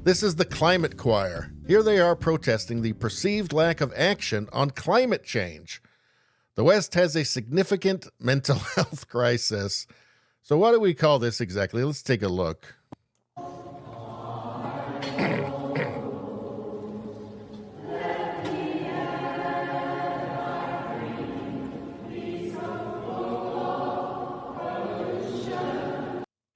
This is the Climate Choir. Here they are protesting the perceived lack of action on climate change. The West has a significant mental health crisis. So what do we call this exactly? Let's take a look.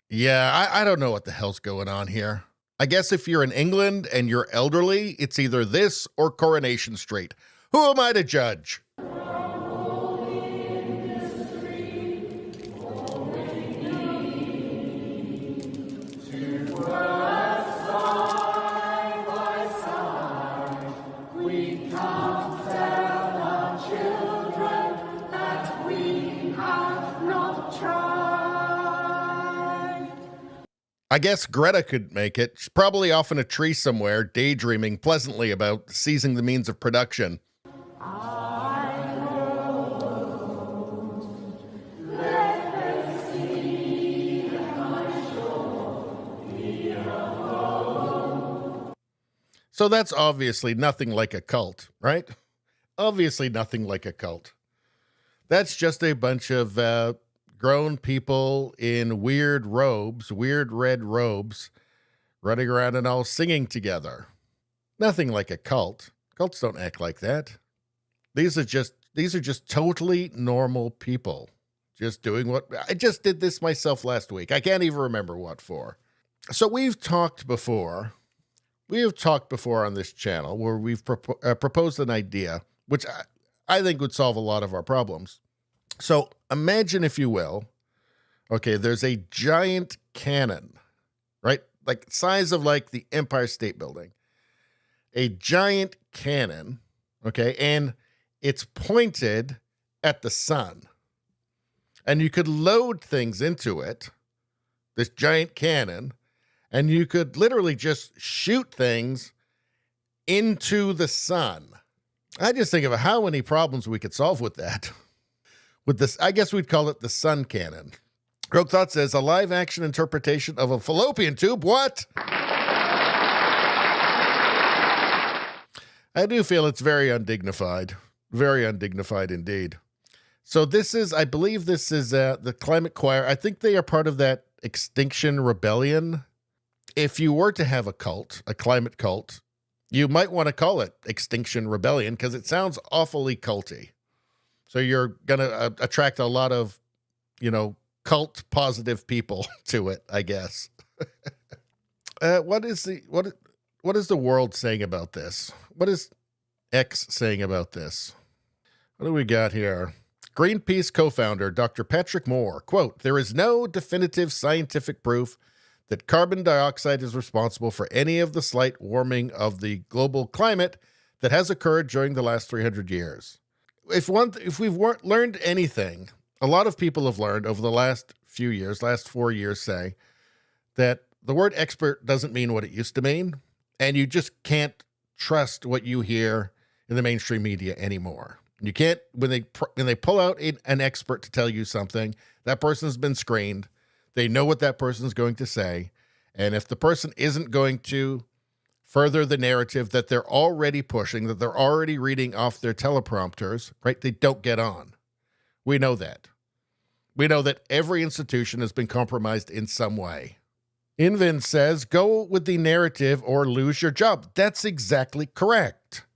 Yeah, I don't know what the hell's going on here. I guess if you're in England and you're elderly, it's either this or Coronation Street. Who am I to judge? I guess Greta could make it. She's probably off in a tree somewhere, daydreaming pleasantly about seizing the means of production. So that's obviously nothing like a cult, right? Obviously nothing like a cult. That's just a bunch of grown people in weird robes, weird red robes, running around and all singing together. Nothing like a cult. Cults don't act like that. These are just totally normal people just doing what I just did this myself last week. I can't even remember what for. So we've talked before. We have talked before on this channel where we've proposed an idea, which I think would solve a lot of our problems. So imagine, if you will, okay, there's a giant cannon, right? Like size of like the Empire State Building. A giant cannon, okay, and it's pointed at the sun. And you could load things into it, this giant cannon, and you could literally just shoot things into the sun. I just think of how many problems we could solve with that. With this, I guess we'd call it the sun cannon. Rogue Thought says, a live action interpretation of a fallopian tube. What? I do feel it's very undignified indeed. So this is, I believe this is the Climate Choir. I think they are part of that Extinction Rebellion. If you were to have a cult, a climate cult, you might want to call it Extinction Rebellion because it sounds awfully culty. So you're going to attract a lot of, cult positive people to it, I guess. What is the world saying about this? What is X saying about this? What do we got here? Greenpeace co-founder Dr. Patrick Moore, quote, "There is no definitive scientific proof that carbon dioxide is responsible for any of the slight warming of the global climate that has occurred during the last 300 years. If we've learned anything, a lot of people have learned over the last 4 years, say, that the word expert doesn't mean what it used to mean, and you just can't trust what you hear in the mainstream media anymore. You can't, when they pull out an expert to tell you something, that person's been screened. They know what that person's going to say. And if the person isn't going to further the narrative that they're already pushing, that they're already reading off their teleprompters, right, they don't get on. We know that. We know that every institution has been compromised in some way. Invin says, go with the narrative or lose your job. That's exactly correct.